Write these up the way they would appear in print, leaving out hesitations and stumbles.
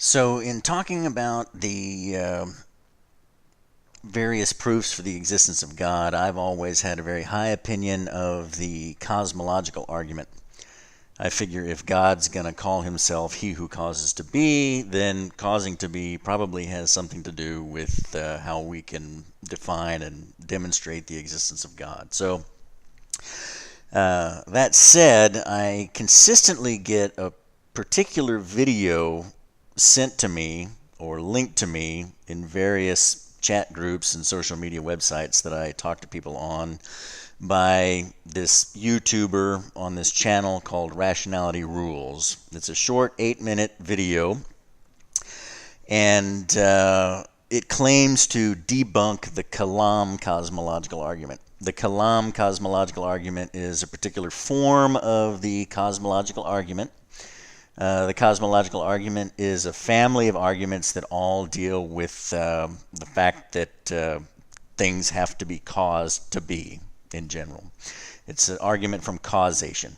So, in talking about the various proofs for the existence of God, I've always had a very high opinion of the cosmological argument. I figure if God's going to call himself he who causes to be, then causing to be probably has something to do with how we can define and demonstrate the existence of God. So, that said, I consistently get a particular video sent to me or linked to me in various chat groups and social media websites that I talk to people on by this YouTuber on this channel called Rationality Rules. It's a short 8-minute video, and it claims to debunk the Kalam Cosmological Argument. The Kalam Cosmological Argument is a particular form of the cosmological argument. The cosmological argument is a family of arguments that all deal with the fact that things have to be caused to be in general. It's an argument from causation.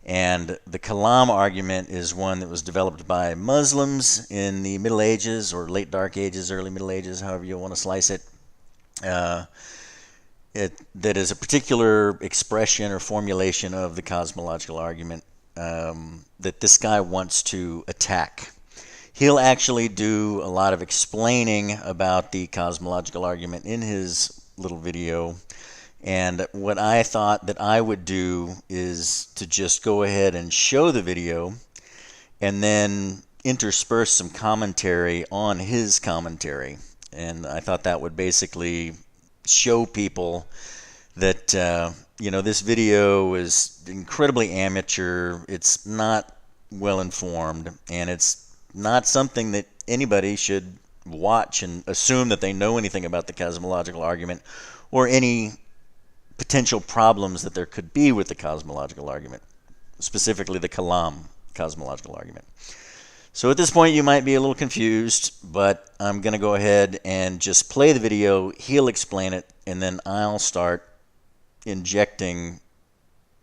And the Kalam argument is one that was developed by Muslims in the Middle Ages or late Dark Ages, early Middle Ages, however you want to slice it. That is a particular expression or formulation of the cosmological argument that this guy wants to attack. He'll actually do a lot of explaining about the cosmological argument in his little video. And what I thought that I would do is to just go ahead and show the video and then intersperse some commentary on his commentary. And I thought that would basically show people that this video is incredibly amateur. It's not well informed, and it's not something that anybody should watch and assume that they know anything about the cosmological argument or any potential problems that there could be with the cosmological argument, specifically the Kalam cosmological argument. So at this point you might be a little confused, but I'm going to go ahead and just play the video. He'll explain it, and then I'll start injecting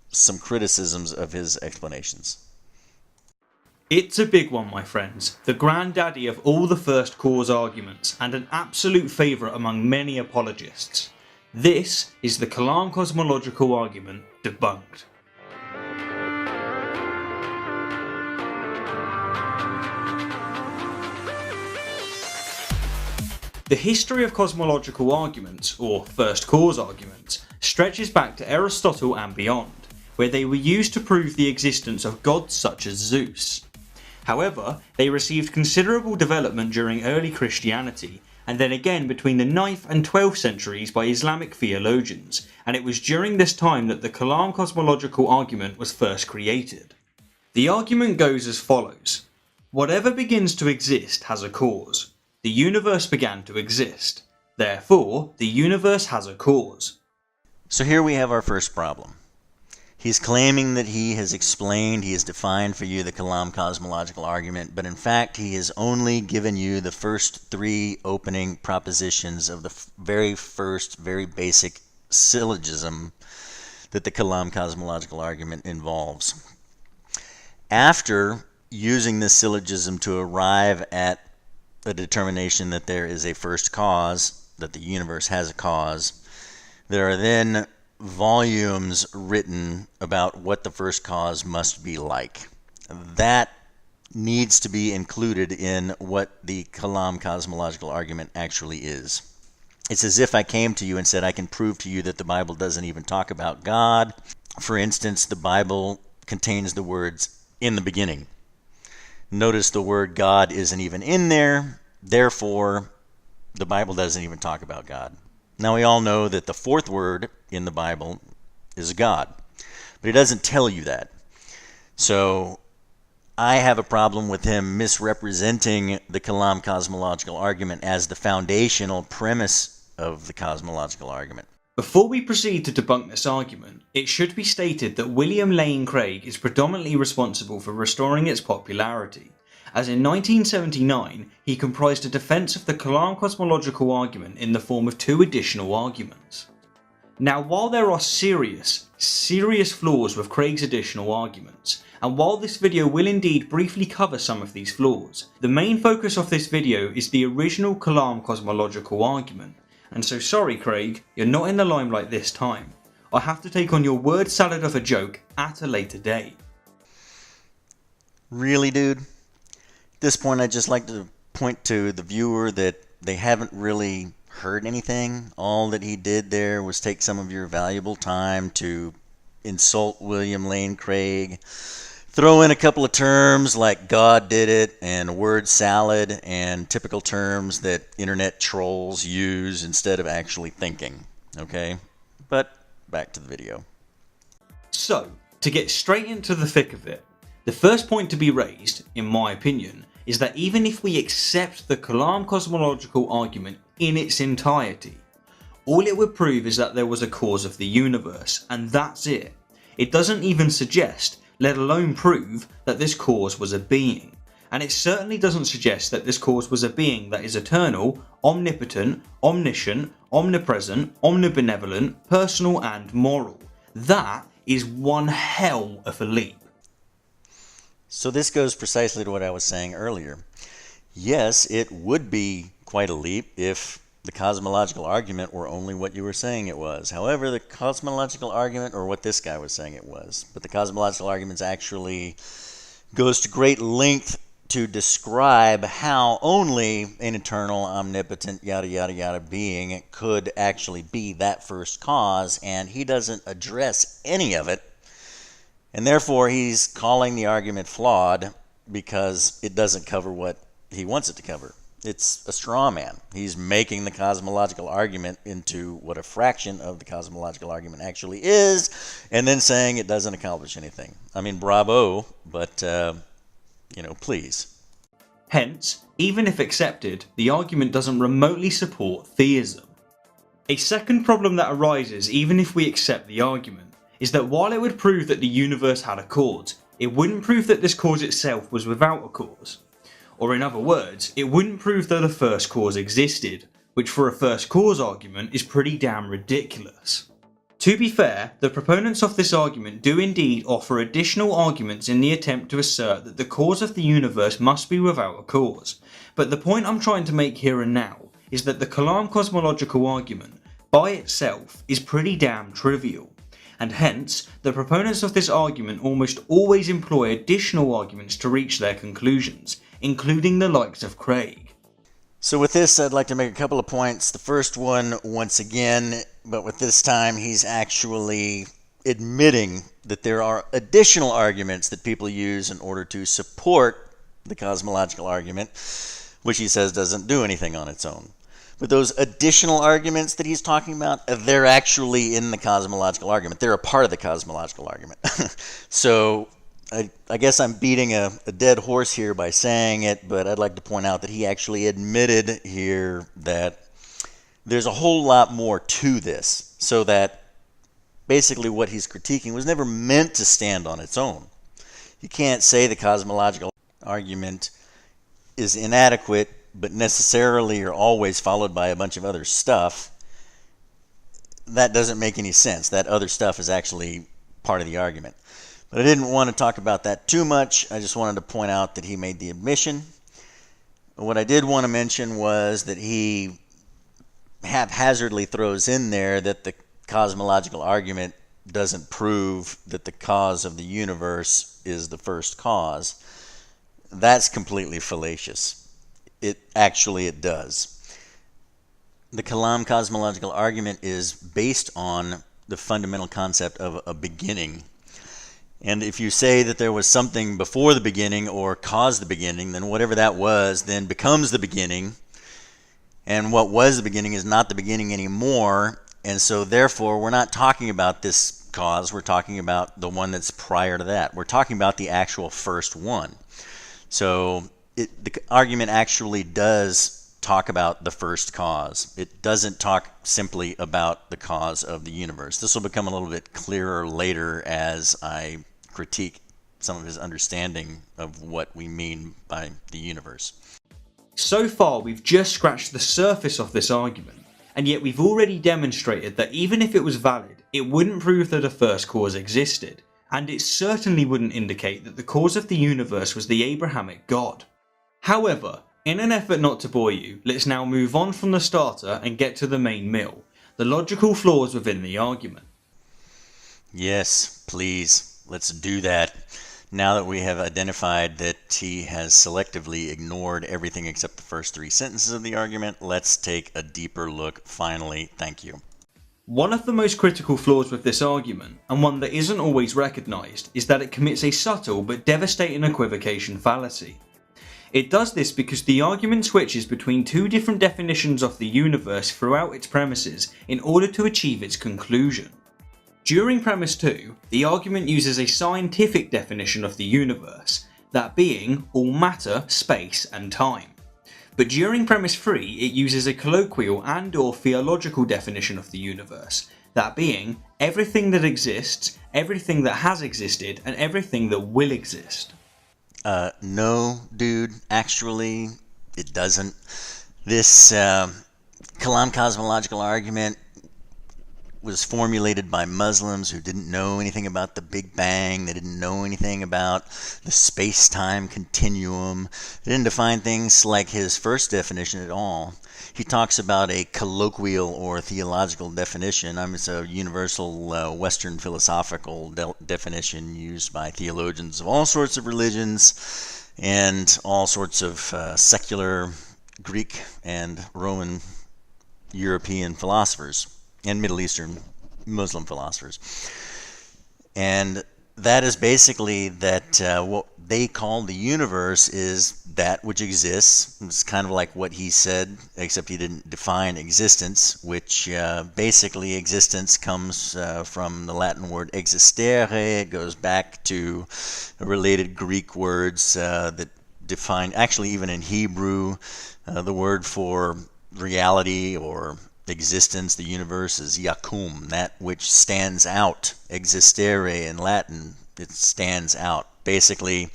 some criticisms of his explanations. It's a big one, my friends, the granddaddy of all the first cause arguments and an absolute favourite among many apologists. This is the Kalam Cosmological Argument debunked. The history of cosmological arguments, or first cause arguments, stretches back to Aristotle and beyond, where they were used to prove the existence of gods such as Zeus. However, they received considerable development during early Christianity, and then again between the 9th and 12th centuries by Islamic theologians, and it was during this time that the Kalam cosmological argument was first created. The argument goes as follows. Whatever begins to exist has a cause. The universe began to exist. Therefore, the universe has a cause. So here we have our first problem. He's claiming that he has explained, he has defined for you the Kalam cosmological argument, but in fact he has only given you the first 3 opening propositions of the very first, very basic syllogism that the Kalam cosmological argument involves. After using this syllogism to arrive at a determination that there is a first cause, that the universe has a cause, there are then volumes written about what the first cause must be like. That needs to be included in what the Kalam cosmological argument actually is. It's as if I came to you and said, I can prove to you that the Bible doesn't even talk about God. For instance, the Bible contains the words, in the beginning. Notice the word God isn't even in there, therefore the Bible doesn't even talk about God. Now we all know that the 4th word in the Bible is God, but it doesn't tell you that. So I have a problem with him misrepresenting the Kalam cosmological argument as the foundational premise of the cosmological argument. Before we proceed to debunk this argument, it should be stated that William Lane Craig is predominantly responsible for restoring its popularity, as in 1979 he comprised a defence of the Kalam cosmological argument in the form of 2 additional arguments. Now while there are serious flaws with Craig's additional arguments, And while this video will indeed briefly cover some of these flaws, the main focus of this video is the original Kalam cosmological argument. And so sorry Craig, you're not in the limelight this time. I have to take on your word salad of a joke at a later date. Really, dude? At this point, I'd just like to point to the viewer that they haven't really heard anything. All that he did there was take some of your valuable time to insult William Lane Craig, throw in a couple of terms like God did it and word salad and typical terms that internet trolls use instead of actually thinking. Okay? But back to the video. So, to get straight into the thick of it, the first point to be raised, in my opinion, is that even if we accept the Kalam cosmological argument in its entirety, all it would prove is that there was a cause of the universe, and that's it. It doesn't even suggest, let alone prove, that this cause was a being. And it certainly doesn't suggest that this cause was a being that is eternal, omnipotent, omniscient, omnipresent, omnibenevolent, personal and moral. That is one hell of a leap. So this goes precisely to what I was saying earlier. Yes, it would be quite a leap if the cosmological argument were only what you were saying it was. However, the cosmological argument, or what this guy was saying it was, but the cosmological argument actually goes to great length to describe how only an eternal, omnipotent, yada yada yada being could actually be that first cause, and he doesn't address any of it, and therefore he's calling the argument flawed because it doesn't cover what he wants it to cover. It's a straw man. He's making the cosmological argument into what a fraction of the cosmological argument actually is, and then saying it doesn't accomplish anything. I mean, bravo, but, please. Hence, even if accepted, the argument doesn't remotely support theism. A second problem that arises even if we accept the argument is that while it would prove that the universe had a cause, it wouldn't prove that this cause itself was without a cause. Or in other words, it wouldn't prove that a first cause existed, which for a first cause argument is pretty damn ridiculous. To be fair, the proponents of this argument do indeed offer additional arguments in the attempt to assert that the cause of the universe must be without a cause, but the point I'm trying to make here and now is that the Kalam cosmological argument, by itself, is pretty damn trivial, and hence, the proponents of this argument almost always employ additional arguments to reach their conclusions, including the likes of Craig. So with this, I'd like to make a couple of points. The first one, once again, but with this time, he's actually admitting that there are additional arguments that people use in order to support the cosmological argument, which he says doesn't do anything on its own. But those additional arguments that he's talking about, they're actually in the cosmological argument. They're a part of the cosmological argument. So I guess I'm beating a dead horse here by saying it, but I'd like to point out that he actually admitted here that there's a whole lot more to this, so that basically what he's critiquing was never meant to stand on its own. You can't say the cosmological argument is inadequate, but necessarily or always followed by a bunch of other stuff. That doesn't make any sense. That other stuff is actually part of the argument. But I didn't want to talk about that too much. I just wanted to point out that he made the admission. What I did want to mention was that he haphazardly throws in there that the cosmological argument doesn't prove that the cause of the universe is the first cause. That's completely fallacious. It does. The Kalam cosmological argument is based on the fundamental concept of a beginning. And if you say that there was something before the beginning or caused the beginning, then whatever that was then becomes the beginning. And what was the beginning is not the beginning anymore. And so therefore, we're not talking about this cause. We're talking about the one that's prior to that. We're talking about the actual first one. So the argument actually does talk about the first cause. It doesn't talk simply about the cause of the universe. This will become a little bit clearer later as I critique some of his understanding of what we mean by the universe. So far, we've just scratched the surface of this argument, and yet we've already demonstrated that even if it was valid, it wouldn't prove that a first cause existed, and it certainly wouldn't indicate that the cause of the universe was the Abrahamic God. However, in an effort not to bore you, let's now move on from the starter and get to the main meal, the logical flaws within the argument. Yes, please, let's do that. Now that we have identified that he has selectively ignored everything except the first 3 sentences of the argument, let's take a deeper look finally. Thank you. One of the most critical flaws with this argument, and one that isn't always recognised, is that it commits a subtle but devastating equivocation fallacy. It does this because the argument switches between 2 different definitions of the universe throughout its premises in order to achieve its conclusion. During premise 2, the argument uses a scientific definition of the universe, that being all matter, space and time. But during premise 3, it uses a colloquial and/or theological definition of the universe, that being everything that exists, everything that has existed, and everything that will exist. No, dude, actually, it doesn't. This Kalam Cosmological Argument was formulated by Muslims who didn't know anything about the Big Bang. They didn't know anything about the space-time continuum. They didn't define things like his first definition at all. He talks about a colloquial or theological definition. It's a universal Western philosophical definition used by theologians of all sorts of religions and all sorts of secular Greek and Roman European philosophers and Middle Eastern Muslim philosophers. And that is basically that what they call the universe is that which exists. It's kind of like what he said, except he didn't define existence, which basically existence comes from the Latin word existere. It goes back to related Greek words that define, actually even in Hebrew, the word for reality or existence, the universe, is yakum, that which stands out. Existere in Latin, it stands out. Basically,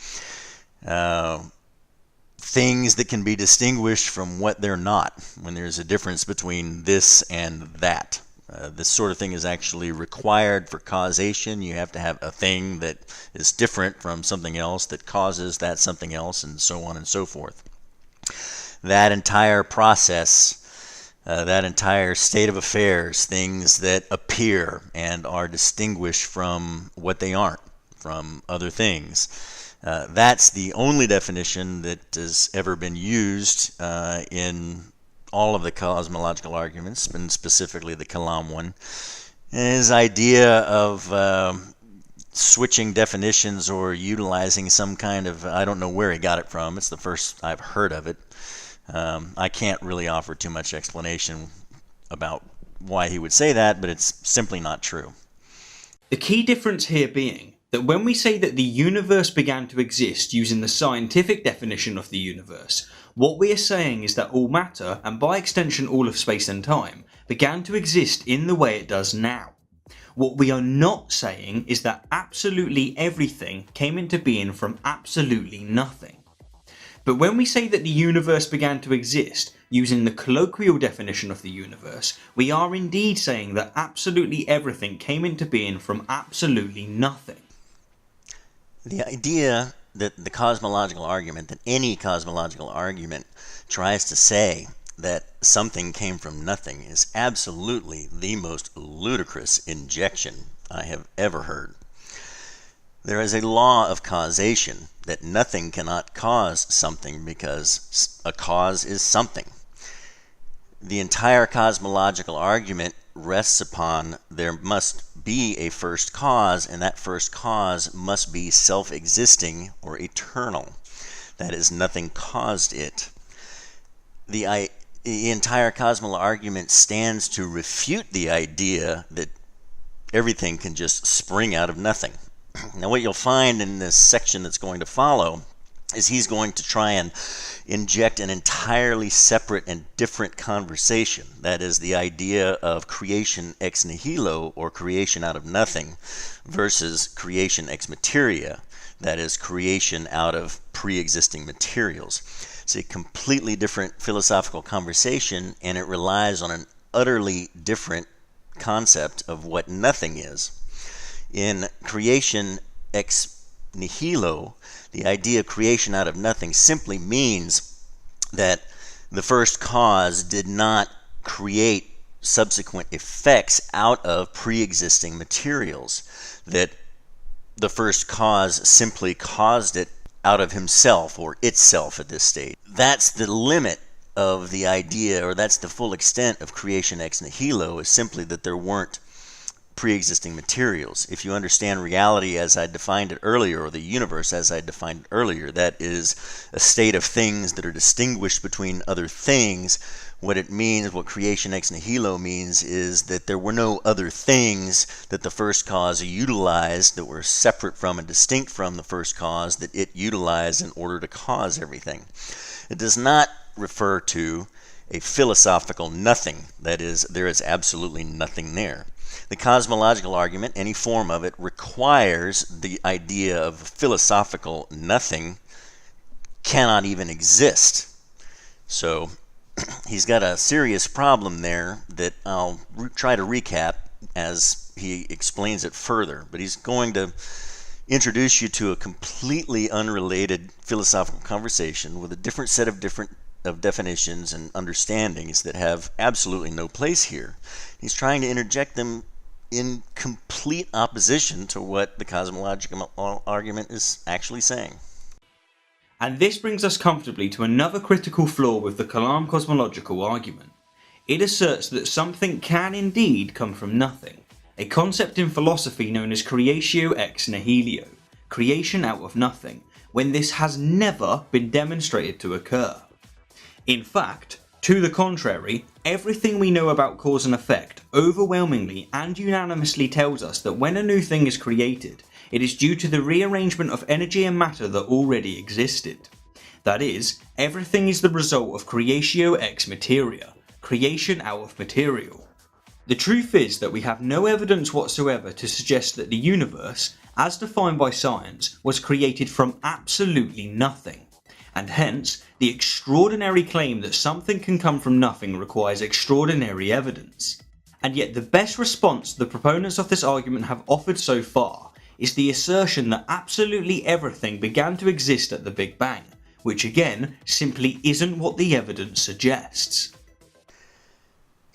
things that can be distinguished from what they're not, when there's a difference between this and that. This sort of thing is actually required for causation. You have to have a thing that is different from something else that causes that something else, and so on and so forth. That entire process, that entire state of affairs, things that appear and are distinguished from what they aren't, from other things. That's the only definition that has ever been used in all of the cosmological arguments, and specifically the Kalam one. And his idea of switching definitions or utilizing some kind of, I don't know where he got it from, it's the first I've heard of it. I can't really offer too much explanation about why he would say that, but it's simply not true. The key difference here being that when we say that the universe began to exist using the scientific definition of the universe, what we are saying is that all matter, and by extension all of space and time, began to exist in the way it does now. What we are not saying is that absolutely everything came into being from absolutely nothing. But when we say that the universe began to exist using the colloquial definition of the universe, we are indeed saying that absolutely everything came into being from absolutely nothing. The idea that the cosmological argument, that any cosmological argument tries to say that something came from nothing, is absolutely the most ludicrous injection I have ever heard. There is a law of causation that nothing cannot cause something because a cause is something. The entire cosmological argument rests upon there must be a first cause, and that first cause must be self-existing or eternal. That is, nothing caused it. The entire cosmological argument stands to refute the idea that everything can just spring out of nothing. Now, what you'll find in this section that's going to follow is he's going to try and inject an entirely separate and different conversation. That is, the idea of creation ex nihilo, or creation out of nothing, versus creation ex materia, that is, creation out of pre-existing materials. It's a completely different philosophical conversation, and it relies on an utterly different concept of what nothing is. In creation ex nihilo, the idea of creation out of nothing simply means that the first cause did not create subsequent effects out of pre-existing materials, that the first cause simply caused it out of himself or itself at this stage. That's the limit of the idea, or that's the full extent of creation ex nihilo, is simply that there weren't pre-existing materials. If you understand reality as I defined it earlier, or the universe as I defined it earlier, that is a state of things that are distinguished between other things. What it means, what creation ex nihilo means, is that there were no other things that the first cause utilized that were separate from and distinct from the first cause that it utilized in order to cause everything. It does not refer to a philosophical nothing. That is, there is absolutely nothing there. The cosmological argument, any form of it, requires the idea of philosophical nothing cannot even exist. So he's got a serious problem there that I'll try to recap as he explains it further. But he's going to introduce you to a completely unrelated philosophical conversation with a different set of definitions and understandings that have absolutely no place here. He's trying to interject them in complete opposition to what the cosmological argument is actually saying. And this brings us comfortably to another critical flaw with the Kalam Cosmological Argument. It asserts that something can indeed come from nothing, a concept in philosophy known as creatio ex nihilo, creation out of nothing, when this has never been demonstrated to occur. In fact, to the contrary, everything we know about cause and effect overwhelmingly and unanimously tells us that when a new thing is created, it is due to the rearrangement of energy and matter that already existed. That is, everything is the result of creatio ex materia, creation out of material. The truth is that we have no evidence whatsoever to suggest that the universe, as defined by science, was created from absolutely nothing. And hence, the extraordinary claim that something can come from nothing requires extraordinary evidence. And yet the best response the proponents of this argument have offered so far is the assertion that absolutely everything began to exist at the Big Bang, which again simply isn't what the evidence suggests.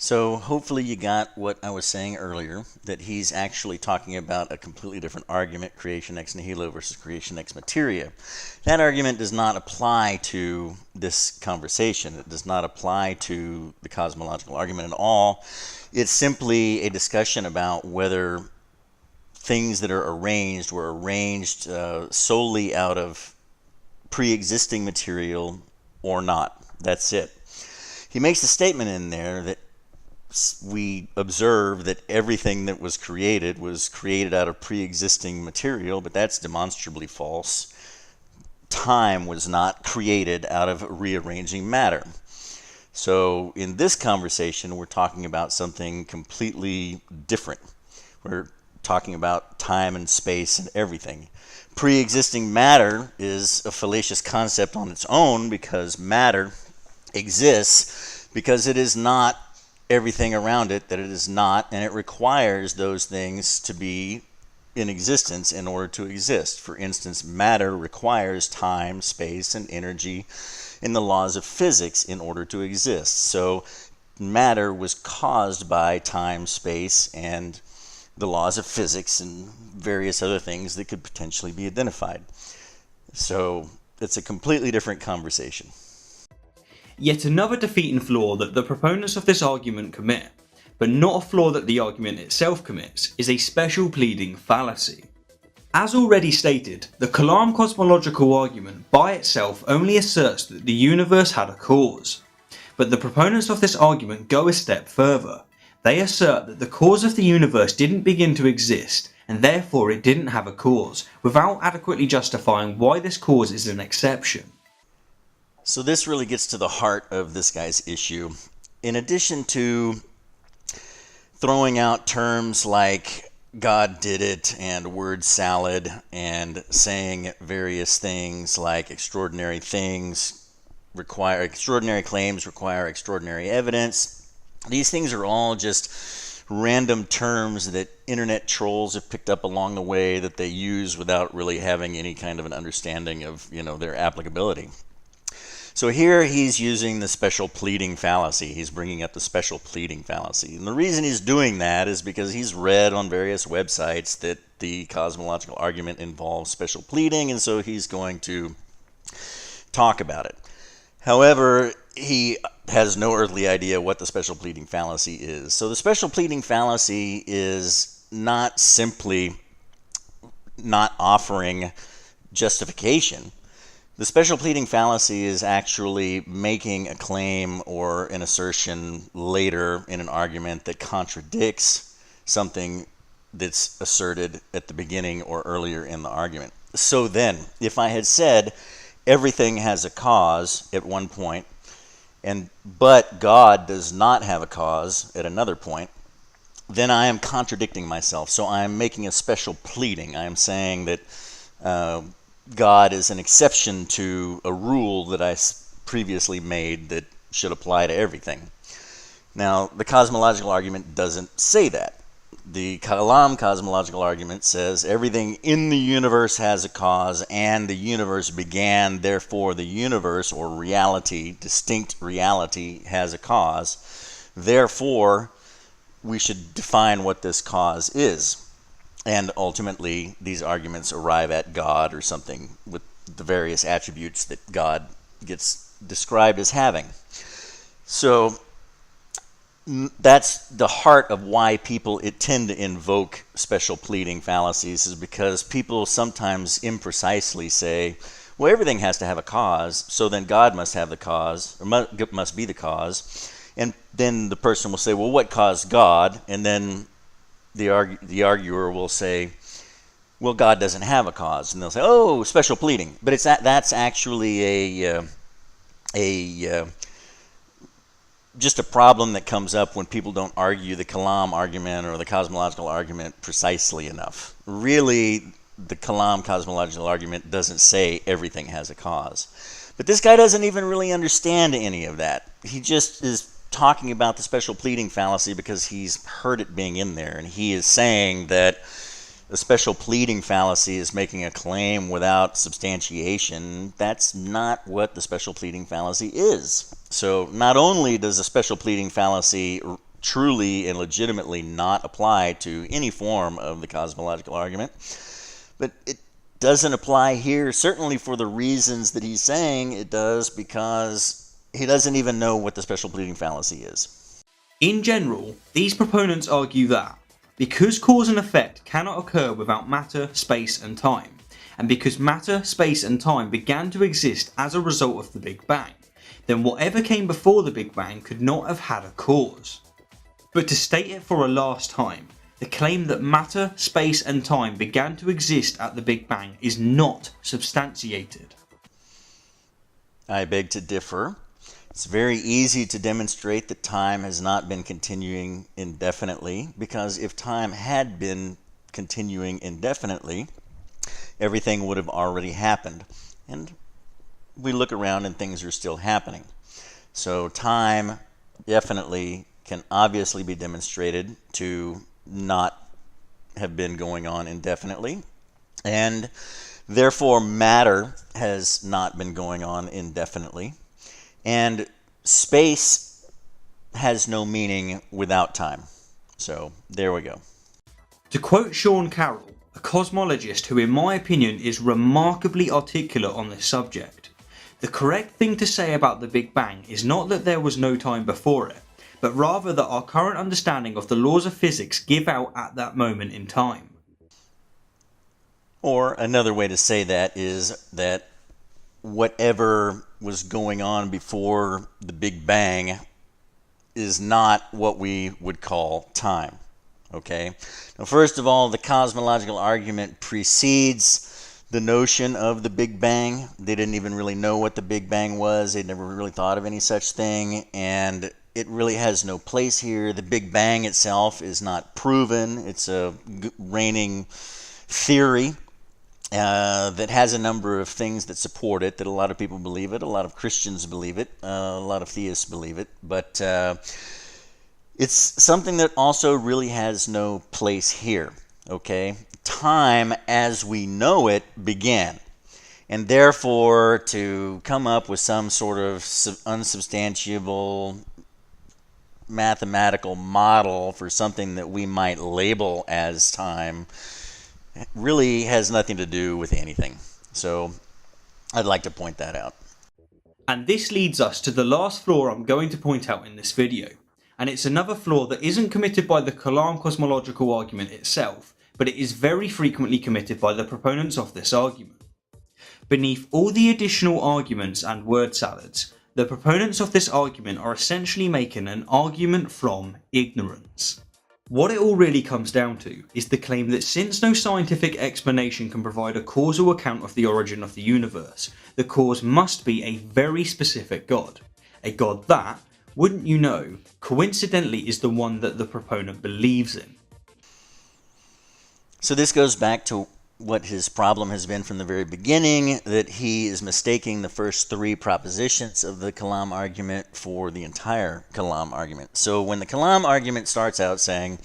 So hopefully you got what I was saying earlier, that he's actually talking about a completely different argument, creation ex nihilo versus creation ex materia. That argument does not apply to this conversation. It does not apply to the cosmological argument at all. It's simply a discussion about whether things that are arranged were arranged solely out of pre-existing material or not. That's it. He makes a statement in there that we observe that everything that was created out of pre-existing material, but that's demonstrably false. Time was not created out of rearranging matter. So in this conversation, we're talking about something completely different. We're talking about time and space and everything. Pre-existing matter is a fallacious concept on its own because matter exists because it is not everything around it that it is not, and it requires those things to be in existence in order to exist. For instance, matter requires time, space, and energy in the laws of physics in order to exist. So matter was caused by time, space, and the laws of physics and various other things that could potentially be identified. So it's a completely different conversation. Yet another defeating flaw that the proponents of this argument commit, but not a flaw that the argument itself commits, is a special pleading fallacy. As already stated, the Kalam Cosmological Argument by itself only asserts that the universe had a cause. But the proponents of this argument go a step further. They assert that the cause of the universe didn't begin to exist, and therefore it didn't have a cause, without adequately justifying why this cause is an exception. So this really gets to the heart of this guy's issue. In addition to throwing out terms like God did it and word salad and saying various things like extraordinary claims require extraordinary evidence, these things are all just random terms that internet trolls have picked up along the way that they use without really having any kind of an understanding of, their applicability. So here he's using the special pleading fallacy. He's bringing up the special pleading fallacy. And the reason he's doing that is because he's read on various websites that the cosmological argument involves special pleading, and so he's going to talk about it. However, he has no earthly idea what the special pleading fallacy is. So the special pleading fallacy is not simply not offering justification. The special pleading fallacy is actually making a claim or an assertion later in an argument that contradicts something that's asserted at the beginning or earlier in the argument. So then, if I had said everything has a cause at one point, but God does not have a cause at another point, then I am contradicting myself. So I am making a special pleading. I am saying that God is an exception to a rule that I previously made that should apply to everything. Now, the cosmological argument doesn't say that. The Kalam Cosmological Argument says everything in the universe has a cause, and the universe began, therefore the universe, or reality, distinct reality, has a cause. Therefore, we should define what this cause is. And ultimately, these arguments arrive at God or something with the various attributes that God gets described as having. So that's the heart of why people tend to invoke special pleading fallacies, is because people sometimes imprecisely say, well, everything has to have a cause, so then God must have the cause, or must be the cause. And then the person will say, well, what caused God? And then the arguer will say, well, God doesn't have a cause. And they'll say, oh, special pleading. But that's actually just a problem that comes up when people don't argue the Kalam argument or the cosmological argument precisely enough. Really, the Kalam cosmological argument doesn't say everything has a cause. But this guy doesn't even really understand any of that. He just is talking about the special pleading fallacy because he's heard it being in there, and he is saying that the special pleading fallacy is making a claim without substantiation. That's not what the special pleading fallacy is. So not only does the special pleading fallacy truly and legitimately not apply to any form of the cosmological argument, but it doesn't apply here, certainly for the reasons that he's saying it does, because he doesn't even know what the special pleading fallacy is. In general, these proponents argue that because cause and effect cannot occur without matter, space and time, and because matter, space and time began to exist as a result of the Big Bang, then whatever came before the Big Bang could not have had a cause. But to state it for a last time, the claim that matter, space and time began to exist at the Big Bang is not substantiated. I beg to differ. It's very easy to demonstrate that time has not been continuing indefinitely, because if time had been continuing indefinitely, everything would have already happened. And we look around and things are still happening. So time definitely can obviously be demonstrated to not have been going on indefinitely, and therefore matter has not been going on indefinitely. And space has no meaning without time. So there we go. To quote Sean Carroll, a cosmologist who in my opinion is remarkably articulate on this subject, the correct thing to say about the Big Bang is not that there was no time before it, but rather that our current understanding of the laws of physics give out at that moment in time. Or another way to say that is that whatever was going on before the Big Bang is not what we would call time. Okay? Now, first of all, the cosmological argument precedes the notion of the Big Bang. They didn't even really know what the Big Bang was. They'd never really thought of any such thing, and it really has no place here. The Big Bang itself is not proven. It's a reigning theory that has a number of things that support it, that a lot of people believe it, a lot of Christians believe it, a lot of theists believe it, but It's something that also really has no place here, okay? Time as we know it began. And therefore, to come up with some sort of unsubstantiable mathematical model for something that we might label as time really has nothing to do with anything. So I'd like to point that out. And this leads us to the last flaw I'm going to point out in this video. And it's another flaw that isn't committed by the Kalam cosmological argument itself, but it is very frequently committed by the proponents of this argument. Beneath all the additional arguments and word salads, the proponents of this argument are essentially making an argument from ignorance. What it all really comes down to is the claim that since no scientific explanation can provide a causal account of the origin of the universe, the cause must be a very specific God. A God that, wouldn't you know, coincidentally is the one that the proponent believes in. So this goes back to what his problem has been from the very beginning, that he is mistaking the first three propositions of the Kalam argument for the entire Kalam argument. So when the Kalam argument starts out saying,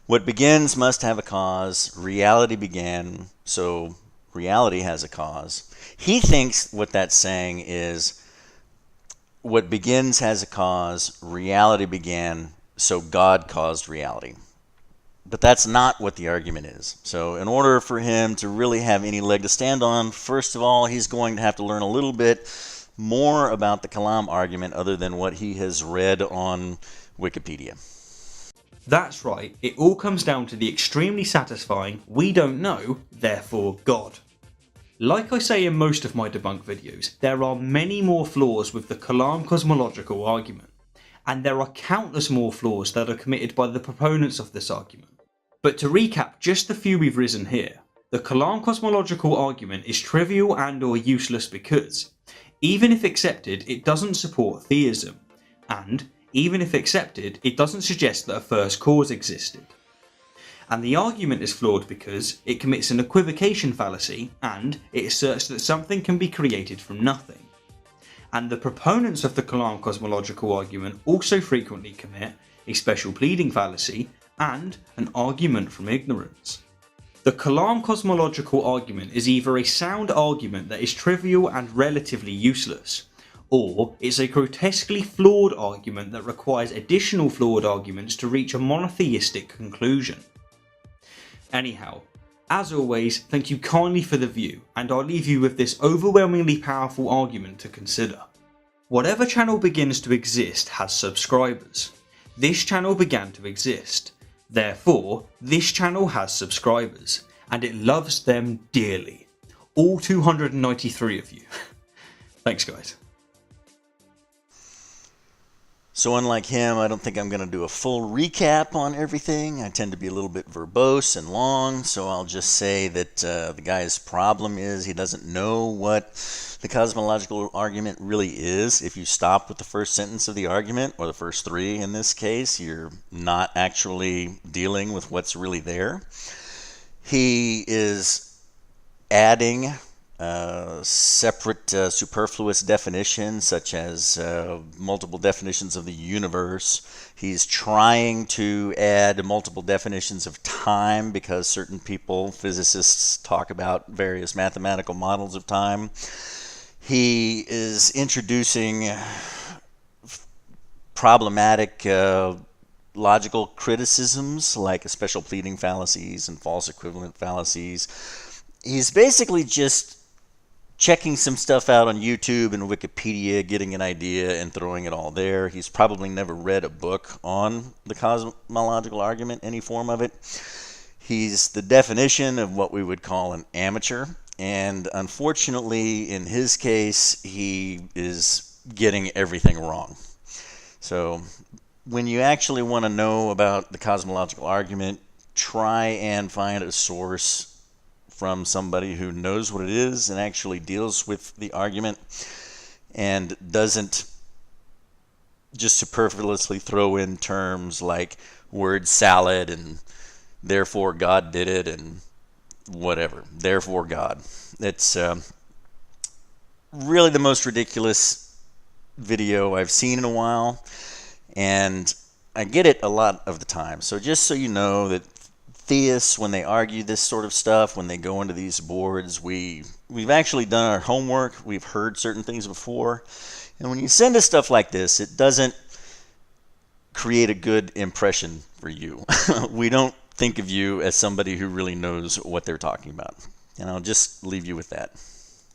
what begins must have a cause, reality began, so reality has a cause, he thinks what that's saying is, what begins has a cause, reality began, so God caused reality. But that's not what the argument is. So in order for him to really have any leg to stand on, first of all, he's going to have to learn a little bit more about the Kalam argument other than what he has read on Wikipedia. That's right, it all comes down to the extremely satisfying "we don't know, therefore God." Like I say in most of my debunk videos, there are many more flaws with the Kalam cosmological argument, and there are countless more flaws that are committed by the proponents of this argument. But to recap just the few we've risen here, the Kalam cosmological argument is trivial and or useless because, even if accepted, it doesn't support theism, and, even if accepted, it doesn't suggest that a first cause existed. And the argument is flawed because it commits an equivocation fallacy and it asserts that something can be created from nothing. And the proponents of the Kalam cosmological argument also frequently commit a special pleading fallacy and an argument from ignorance. The Kalam cosmological argument is either a sound argument that is trivial and relatively useless, or it's a grotesquely flawed argument that requires additional flawed arguments to reach a monotheistic conclusion. Anyhow, as always, thank you kindly for the view, and I'll leave you with this overwhelmingly powerful argument to consider. Whatever channel begins to exist has subscribers. This channel began to exist. Therefore, this channel has subscribers, and it loves them dearly. All 293 of you. Thanks guys. So unlike him, I don't think I'm going to do a full recap on everything. I tend to be a little bit verbose and long, so I'll just say that the guy's problem is he doesn't know what the cosmological argument really is. If you stop with the first sentence of the argument, or the first three in this case, you're not actually dealing with what's really there. He is adding separate superfluous definitions, such as multiple definitions of the universe. He's trying to add multiple definitions of time because certain people, physicists, talk about various mathematical models of time. He is introducing problematic logical criticisms like special pleading fallacies and false equivalent fallacies. He's basically just checking some stuff out on YouTube and Wikipedia, getting an idea and throwing it all there. He's probably never read a book on the cosmological argument, any form of it. He's the definition of what we would call an amateur, and unfortunately, in his case, he is getting everything wrong. So when you actually want to know about the cosmological argument, try and find a source from somebody who knows what it is and actually deals with the argument and doesn't just superfluously throw in terms like word salad and therefore God did it and whatever. Therefore God. It's really the most ridiculous video I've seen in a while, and I get it a lot of the time. So just so you know that theists, when they argue this sort of stuff, when they go into these boards, we've actually done our homework. We've heard certain things before. And when you send us stuff like this, it doesn't create a good impression for you. We don't think of you as somebody who really knows what they're talking about. And I'll just leave you with that.